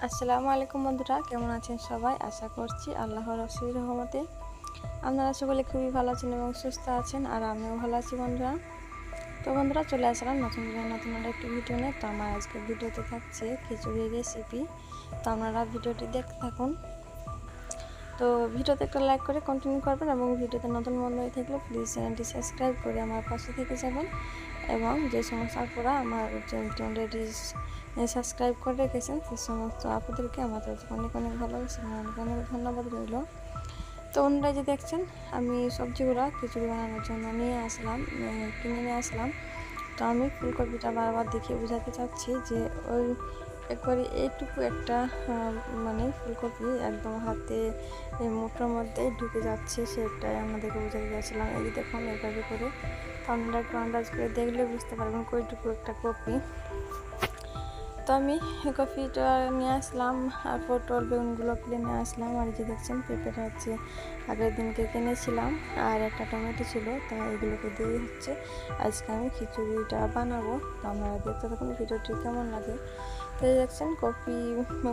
আসসালামু আলাইকুম বন্ধুরা, কেমন আছেন সবাই? আশা করছি আল্লাহর অশেষ রহমতে আপনারা সকলে খুবই ভালো আছেন এবং সুস্থ আছেন, আর আমিও ভালো আছি বন্ধুরা। তো বন্ধুরা, চলে আসলাম নতুন একটি ভিডিও নিয়ে। তো আমার আজকের ভিডিওতে থাকছে খিচুড়ি রেসিপি। তো আপনারা ভিডিওটি দেখতে থাকুন। তো ভিডিওতে একটা লাইক করে কন্টিনিউ করবেন এবং ভিডিওতে নতুন বন্ধু হয়ে থাকলে প্লিজ চ্যানেলটি সাবস্ক্রাইব করে আমার পাশে থেকে যাবেন। এবং যে সমস্ত আপুরা আমার চ্যানেলটি অলরেডি সাবস্ক্রাইব করে রেখেছেন সে সমস্ত আপুদেরকে আমার তরফ থেকে অনেক অনেক ভালোবাসা এবং অনেক অনেক ধন্যবাদ রইল। তো ওনারা যে দেখছেন, আমি সবজিগুলো খিচুড়ি বানানোর জন্য কিনে নিয়ে আসলাম। তো আমি ফুলকপিটা বারবার দেখিয়ে বোঝাতে চাচ্ছি যে ওই একবারে এইটুকু একটা মানে ফুলকপি একদম হাতে মুঠোর মধ্যে ঢুকে যাচ্ছে, সেটাই আপনাদেরকে বোঝাতে চাচ্ছিলাম। এই যে দেখুন, এইভাবে করে আপনারা একটু আন্দাজ করে দেখলে বুঝতে পারবেন কইটুকু একটা কপি। তো আমি কফিটা নিয়ে আসলাম, আর পটল বেগুনগুলো কিনে নিয়ে আসলাম। আর যে দেখছেন, পেঁপেটা হচ্ছে আগের দিনকে কিনেছিলাম, আর একটা টমেটো ছিল, তা এগুলোকে দিয়ে হচ্ছে আজকে আমি খিচুড়িটা বানাবো। তো আপনারা দেখতে থাকুন ভিডিওটি কেমন লাগে। তো দেখছেন, কপি,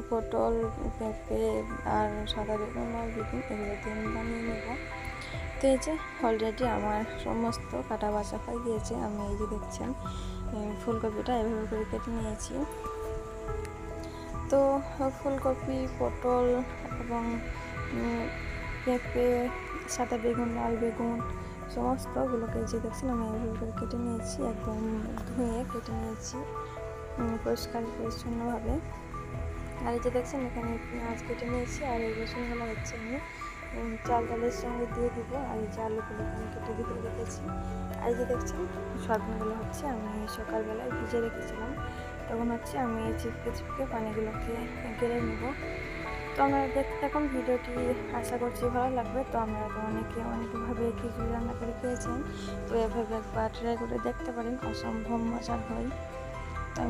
পটল, পেঁপে আর সাদা বেগুন, লাল বেগুন এগুলো দিয়ে আমি বানিয়ে নেব। তো এই যে অলরেডি আমার সমস্ত কাটা বাছা হয়ে গিয়েছে। আমি এই যে দেখছেন ফুলকপিটা এভাবে করে কেটে নিয়েছি। তো ফুলকপি, পটল এবং পেঁপে, সাদা বেগুন, লাল বেগুন সমস্তগুলোকে যে দেখছেন আমি এভাবে করে কেটে নিয়েছি, একদম ধুয়ে কেটে নিয়েছি পরিষ্কার পরিচ্ছন্নভাবে। আর এই যে দেখছেন, এখানে পেঁয়াজ কেটে নিয়েছি, আর এই রসুনগুলো হচ্ছে আমি চাল ডালের সঙ্গে দিয়ে দিব। আর এই যে আলুগুলো আমি কেটে দিয়ে রেখেছি। আর এই যে দেখছেন, সয়াবিনগুলো হচ্ছে আমি সকালবেলায় ভিজে রেখেছিলাম, তখন হচ্ছে আমি চিপকে চিপকে পানিগুলোকে গেলে নেব। তো আপনারা দেখতে থাকুন ভিডিওটি, আশা করছি ভালো লাগবে। তো আপনারা তো অনেকভাবে খিচুড়ি রান্না করে খেয়েছেন, তো এভাবে একবার ট্রাই করে দেখতে পারেন, অসম্ভব মজার হয়। তো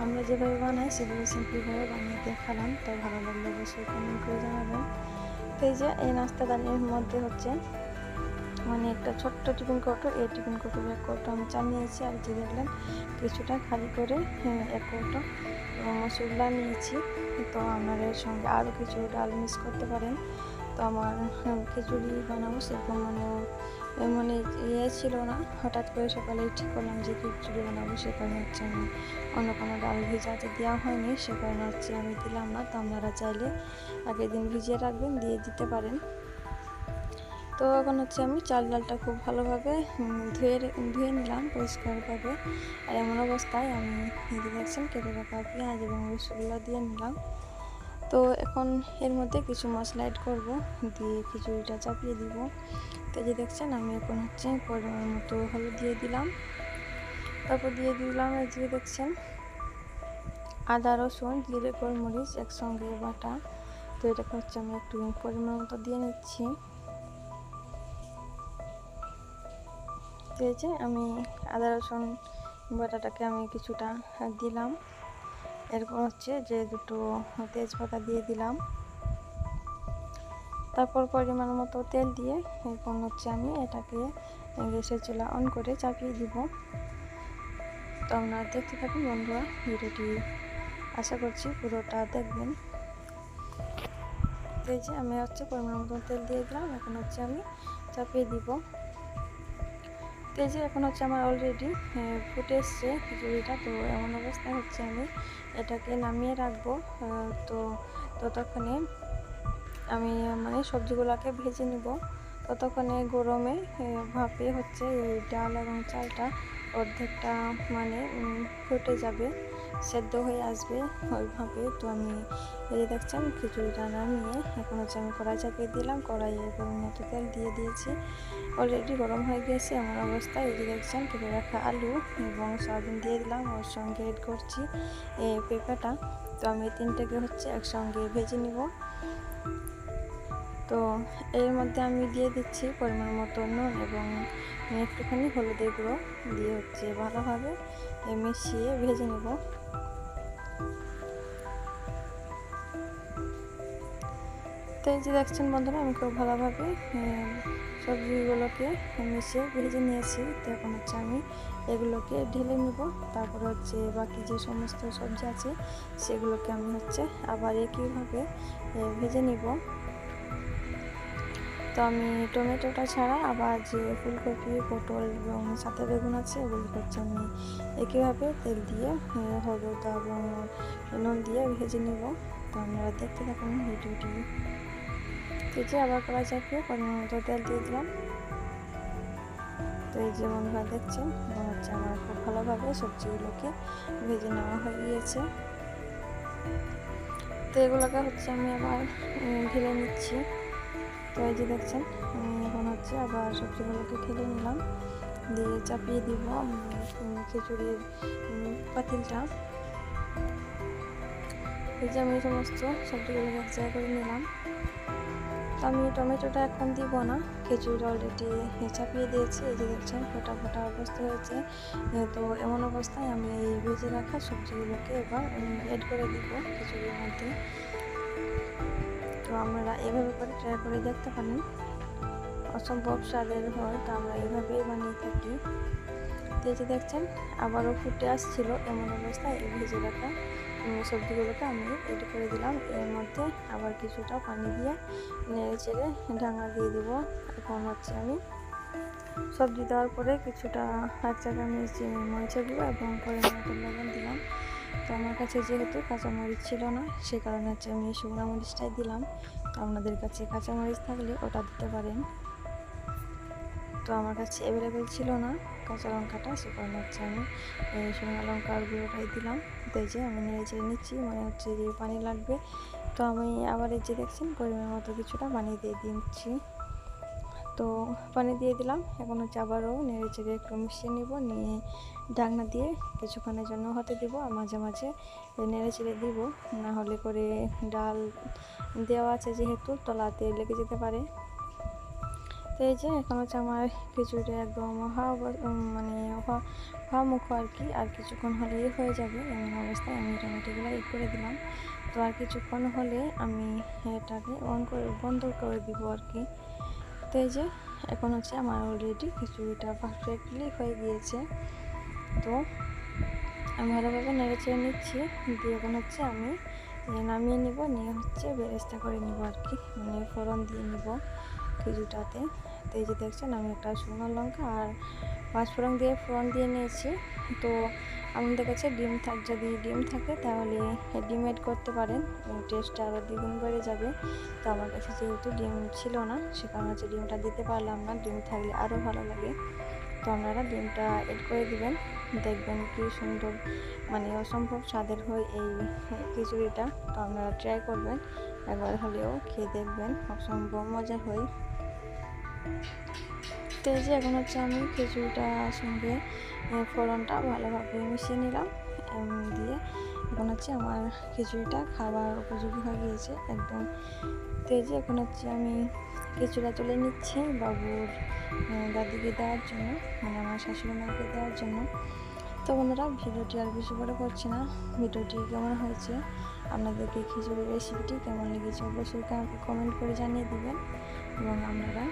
আমরা যেভাবে বানাই সেভাবে সিম্পলভাবে বানিয়ে দেখালাম। তো ভালো লাগলে অবশ্যই কমেন্ট করে জানাবেন। তো এই যে এই নাস্তাদানির মধ্যে হচ্ছে মানে একটা ছোট্ট টিফিন কৌটো, এই টিফিন কৌটোর এক কৌটো আমি চাল নিয়েছি। আর যে দেখলেন কিছুটা খালি করে এক কৌটো মসুর ডাল নিয়েছি। তো আপনারা এর সঙ্গে আরও কিছু ডাল মিক্স করতে পারেন। তো আমার খিচুড়ি বানাবো সেরকম মানে ছিল না, হঠাৎ করে সকালে ঠিক করলাম যে খিচুড়ি বানাবো, সে কারণে হচ্ছে আমি অন্য কোনো ডাল ভিজাতে দেওয়া হয়নি, সে কারণে হচ্ছে আমি দিলাম না। তো আপনারা চাইলে আগের দিন ভিজিয়ে রাখবেন, দিয়ে দিতে পারেন। তো এখন হচ্ছে আমি চাল ডালটা খুব ভালোভাবে ধুয়ে নিলাম পরিষ্কারভাবে। আর এমন অবস্থায় আমি নিজে দেখছেন কেটে রাখা পেঁয়াজ এবং রসুনগুলো দিয়ে নিলাম। তো এখন এর মধ্যে কিছু মশলা অ্যাড করবো, দিয়ে খিচুড়িটা চাপিয়ে দিব। তো যে দেখছেন, আমি এখন হচ্ছে পরিমাণ মতো হলুদ দিয়ে দিলাম, তারপর দিয়ে দিলাম এই যে দেখছেন আদা, রসুন, জিরে, গোলমরিচ একসঙ্গে বাটা। তো এটাকে হচ্ছে আমি একটু পরিমাণ মতো দিয়ে নিচ্ছি। তো এই যে আমি আদা রসুন বাটাটাকে আমি কিছুটা দিলাম। এরপর হচ্ছে যে দুটো তেজপাতা দিয়ে দিলাম, তারপর পরিমাণ মতো তেল দিয়ে এখন হচ্ছে আমি এটাকে গ্যাসের চুলা অন করে চাপিয়ে দিব। তো আপনারা দেখতে থাকুন বন্ধুরা ভিডিওটি, আশা করছি পুরোটা দেখবেন। তো এই যে আমি হচ্ছে পরিমাণ মতো তেল দিয়ে দিলাম, এখন হচ্ছে আমি চাপিয়ে দিব। তো এই যে এখন হচ্ছে আমার অলরেডি ফুটে এসছে খিচুড়িটা। তো এমন অবস্থায় হচ্ছে আমি এটাকে নামিয়ে রাখবো। তো ততক্ষণে আমি মানে সবজিগুলোকে ভেজে নিব। ততক্ষণে গরমে ভাপে হচ্ছে এই ডাল এবং চালটা অর্ধেকটা মানে ফুটে যাবে, সেদ্ধ হয়ে আসবে ওই ভাপে। তো আমি এই দেখছেন খিচুড়িটা নামিয়ে এখন হচ্ছে আমি কড়াই চাপিয়ে দিলাম, কড়াইয়ে পরিমাণ মতো তেল দিয়ে দিয়েছি, অলরেডি গরম হয়ে গিয়েছে। এমন অবস্থায় এই যে দেখছেন কেটে রাখা আলু এবং সয়াবিন দিয়ে দিলাম, ওর সঙ্গে এড করছি পেঁপেটা। তো আমি তিনটাকে হচ্ছে একসঙ্গে ভেজে নিব। তো এর মধ্যে আমি দিয়ে দিচ্ছি পরিমাণ মতো নুন এবং একটুখানি হলুদের গুঁড়ো দিয়ে হচ্ছে ভালোভাবে মিশিয়ে ভেজে নেব। তো তো এই যে দেখছেন বন্ধুরা, আমি খুব ভালোভাবে সবজিগুলোকে মিশিয়ে ভেজে নিয়েছি। তো এখন হচ্ছে আমি এগুলোকে ঢেলে নিব। তারপরে হচ্ছে বাকি যে সমস্ত সবজি আছে সেগুলোকে আমি হচ্ছে আবার একইভাবে ভেজে নিব। তো আমি টমেটোটা ছাড়া আবার যে ফুলকপি, পটল এবং সাথে বেগুন আছে ওগুলো হচ্ছে আমি একইভাবে তেল দিয়ে হলুদ এবং নুন দিয়ে ভেজে নিব। তো আপনারা দেখতে থাকুন ভিডিওটি। তো যে আবার কড়াই চাপিয়ে পরিমাণ মতো তেল দিয়ে দিলাম। তো এই যে বন্ধুরা দেখছেন, এবং হচ্ছে আমার খুব ভালোভাবে সবজিগুলোকে ভেজে নেওয়া হয়ে গিয়েছে। তো এগুলোকে হচ্ছে আমি আবার ঢেলে নিচ্ছি। তো এই যে দেখছেন, আমি এখন হচ্ছে আবার সবজিগুলোকে ঢেলে নিলাম, দিয়ে চাপিয়ে দিব খিচুড়ির পাতিলটা। এই যে আমি সমস্ত সবজিগুলোকে এক জায়গায় করে নিলাম। তো আমি টমেটোটা এখন দিব না, খিচুড়িটা অলরেডি চাপিয়ে দিয়েছি। এই যে দেখছেন ফোটা ফোটা অবস্থা হয়েছে। তো এমন অবস্থায় আমি এই ভেজে রাখা সবজিগুলোকে এবার অ্যাড করে দিব খিচুড়ির মধ্যে। তো আমরা এভাবে করে ট্রাই করে দেখতে পারেন, অসম্ভব স্বাদের হয়। তো আমরা এভাবেই বানিয়ে থাকি। তো এই যে দেখছেন আবারও ফুটে আসছিল, এমন অবস্থায় এই ভেজে রাখা সবজিগুলোকে আমি এড করে দিলাম। এর মধ্যে আবার কিছুটা পানি দিয়ে নেড়ে চেড়ে ঢাকনা দিয়ে দিব। এখন হচ্ছে আমি সবজি দেওয়ার পরে কিছুটা 1 চা চামচ মরিচের গুঁড়ো এবং পরিমাণ মতো লবণ দিলাম। তো আমার কাছে যেহেতু কাঁচামরিচ ছিল না, সে কারণে হচ্ছে আমি শুকনো মরিচটাই দিলাম। তো আপনাদের কাছে কাঁচামরিচ থাকলে ওটা দিতে পারেন। তো আমার কাছে অ্যাভেলেবেল ছিল না কাঁচা লঙ্কাটা, সে কারণে হচ্ছে আমি শুকনো লঙ্কার গুঁড়োটাই দিলাম। তো এই যে আমি নেড়ে চেড়ে নিচ্ছি, মনে হচ্ছে যে পানি লাগবে। তো আমি আবার এই যে দেখছেন পরিমাণ মতো কিছুটা পানি দিয়ে দিচ্ছি। তো পানি দিয়ে দিলাম। এখন হচ্ছে আবারও নেড়ে চেড়ে একটু মিশিয়ে নিব, নিয়ে ঢাকনা দিয়ে কিছুক্ষণের জন্য হতে দিব। আর মাঝে মাঝে নেড়ে চেড়ে দিব, না হলে করে ডাল দেওয়া আছে যেহেতু তলাতে লেগে যেতে পারে। তো এই যে এখন হচ্ছে আমার খিচুড়িটা একদম হওয়া মুখো আর কি, আর কিছুক্ষণ হলেই হয়ে যাবে। এমন অবস্থায় আমি টমেটোগুলো এড করে দিলাম। তো আর কিছুক্ষণ হলে আমি এটাকে বন্ধ করে দিব আর কি। তো এই যে এখন হচ্ছে আমার অলরেডি খিচুড়িটা পারফেক্টলি হয়ে গিয়েছে। তো আমি ভালোভাবে নেড়ে চেড়ে নিচ্ছি, দিয়ে এখন হচ্ছে আমি নামিয়ে নিব, নিয়ে হচ্ছে বেরেস্তা করে নিব আর কি, মানে ফোড়ন দিয়ে নিব খিচুড়িটাতে। তো এই যে দেখছেন আমি একটা শুকনো লঙ্কা আর 5 ফোড়ন দিয়ে ফোড়ন দিয়ে নিয়েছি। তো আমাদের কাছে যদি ডিম থাকে তাহলে ডিম এড করতে পারেন, টেস্টটা আরও দ্বিগুণ বেড়ে যাবে। তো আমার কাছে যেহেতু ডিম ছিল না, সে কারণে হচ্ছে ডিমটা দিতে পারলাম না। ডিম থাকলে আরও ভালো লাগে। তো আপনারা ডিমটা এড করে দিবেন, দেখবেন কি সুন্দর, মানে অসম্ভব স্বাদের হয় এই খিচুড়িটা। তো আপনারা ট্রাই করবেন, একবার হলেও খেয়ে দেখবেন, অসম্ভব মজা হয়। তো এই যে এখন হচ্ছে আমি খিচুড়িটার সঙ্গে ফোড়নটা ভালোভাবে মিশিয়ে নিলাম, দিয়ে এখন হচ্ছে আমার খিচুড়িটা খাবার উপযোগী হয়ে গিয়েছে একদম। তো এই যে এখন হচ্ছে আমি খিচুড়িটা তুলে নিচ্ছি বাবুর দাদিকে দেওয়ার জন্য, মানে আমার শাশুড়ি মাকে দেওয়ার জন্য। তো বন্ধুরা ভিডিওটি আর বেশি বড় করছি না, ভিডিওটি কেমন হয়েছে, আপনাদেরকে খিচুড়ির রেসিপিটি কেমন লেগেছে অবশ্যই কমেন্ট করে জানিয়ে দিবেন, এবং আপনারা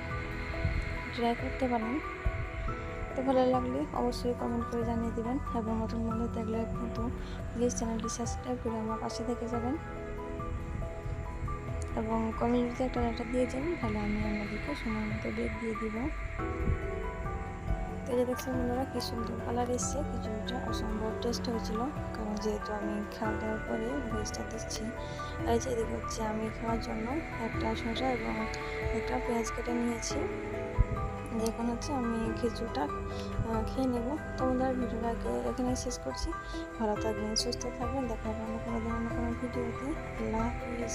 ট্রাই করতে পারেন। তো ভালো লাগলে অবশ্যই কমেন্ট করে জানিয়ে দেবেন, এবং নতুন বন্ধু দেখলে কিন্তু প্লিজ চ্যানেলটি সাবস্ক্রাইব করে আমার পাশে থেকে যাবেন, এবং কমেন্টে একটা লেটার দিয়ে যাবেন, তাহলে আমি আপনাদেরকে সময় মতো ডেট দিয়ে দিব। তো এই যে দেখছেন বন্ধুরা কি সুন্দর কালার এসছে, খিচুড়িটা অসম্ভব টেস্ট হয়েছিল, কারণ যেহেতু আমি খাওয়া দাওয়ার পরে ভয়েসটা দিচ্ছি। আর এই যে এদিকে হচ্ছে আমি খাওয়ার জন্য একটা শসা এবং একটা পেঁয়াজ কেটে নিয়েছি। এখন হচ্ছে আমি খিচুড়িটা খেয়ে নেব। তো বন্ধুরা ভিডিওটাকে এখানে শেষ করছি। ভালো থাকবেন, সুস্থ থাকবেন, দেখা হবে অন্য কোনো ভিডিওতে। আল্লাহ হাফিজ।